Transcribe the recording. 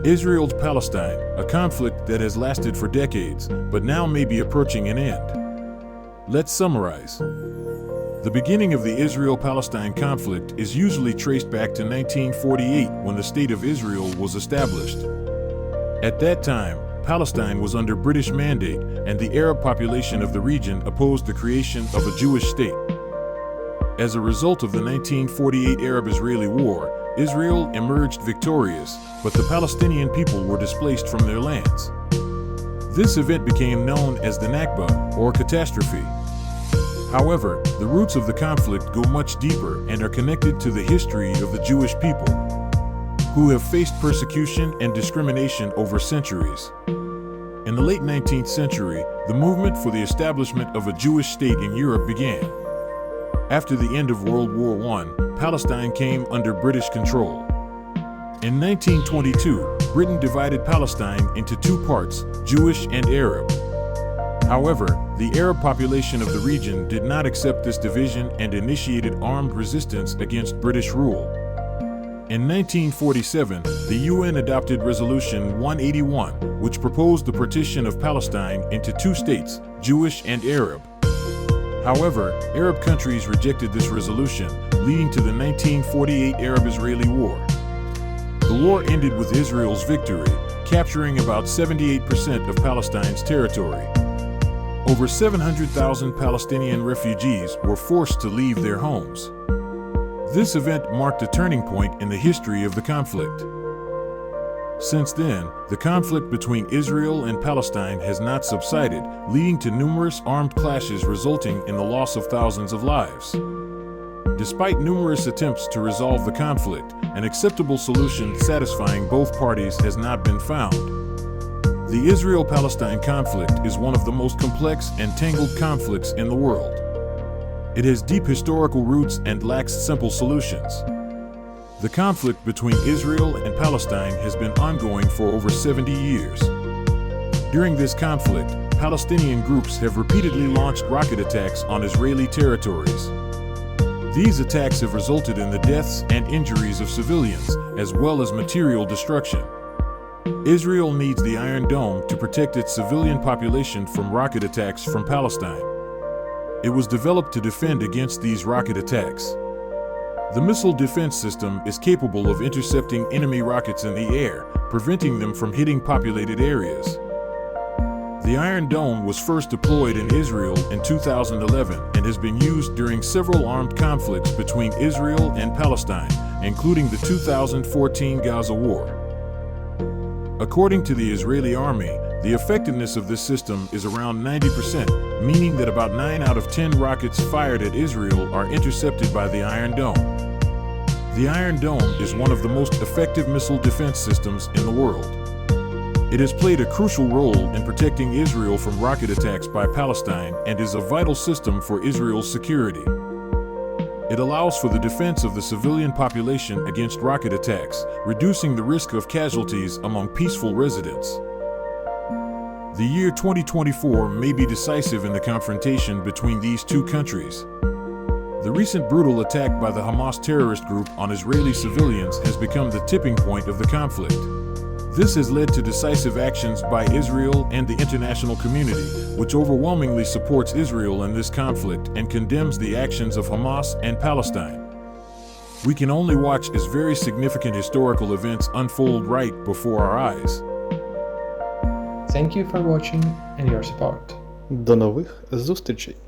Israel-Palestine, a conflict that has lasted for decades, but now may be approaching an end. Let's summarize. The beginning of the Israel-Palestine conflict is usually traced back to 1948 when the State of Israel was established. At that time, Palestine was under British mandate, and the Arab population of the region opposed the creation of a Jewish state. As a result of the 1948 Arab-Israeli War, Israel emerged victorious, but the Palestinian people were displaced from their lands. This event became known as the Nakba, or catastrophe. However, the roots of the conflict go much deeper and are connected to the history of the Jewish people, who have faced persecution and discrimination over centuries. In the late 19th century, the movement for the establishment of a Jewish state in Europe began. After the end of World War I, Palestine came under British control. In 1922, Britain divided Palestine into two parts, Jewish and Arab. However, the Arab population of the region did not accept this division and initiated armed resistance against British rule. In 1947, the UN adopted Resolution 181, which proposed the partition of Palestine into two states, Jewish and Arab. However, Arab countries rejected this resolution, leading to the 1948 Arab-Israeli War. The war ended with Israel's victory, capturing about 78% of Palestine's territory. Over 700,000 Palestinian refugees were forced to leave their homes. This event marked a turning point in the history of the conflict. Since then, the conflict between Israel and Palestine has not subsided, leading to numerous armed clashes resulting in the loss of thousands of lives. Despite numerous attempts to resolve the conflict, an acceptable solution satisfying both parties has not been found. The Israel-Palestine conflict is one of the most complex and tangled conflicts in the world. It has deep historical roots and lacks simple solutions. The conflict between Israel and Palestine has been ongoing for over 70 years. During this conflict, Palestinian groups have repeatedly launched rocket attacks on Israeli territories. These attacks have resulted in the deaths and injuries of civilians, as well as material destruction. Israel needs the Iron Dome to protect its civilian population from rocket attacks from Palestine. It was developed to defend against these rocket attacks. The missile defense system is capable of intercepting enemy rockets in the air, preventing them from hitting populated areas. The Iron Dome was first deployed in Israel in 2011 and has been used during several armed conflicts between Israel and Palestine, including the 2014 Gaza War. According to the Israeli army, the effectiveness of this system is around 90%, meaning that about 9 out of 10 rockets fired at Israel are intercepted by the Iron Dome. The Iron Dome is one of the most effective missile defense systems in the world. It has played a crucial role in protecting Israel from rocket attacks by Palestine and is a vital system for Israel's security. It allows for the defense of the civilian population against rocket attacks, reducing the risk of casualties among peaceful residents. The year 2024 may be decisive in the confrontation between these two countries. The recent brutal attack by the Hamas terrorist group on Israeli civilians has become the tipping point of the conflict. This has led to decisive actions by Israel and the international community, which overwhelmingly supports Israel in this conflict and condemns the actions of Hamas and Palestine. We can only watch as very significant historical events unfold right before our eyes. Thank you for watching and your support. До нових зустрічей!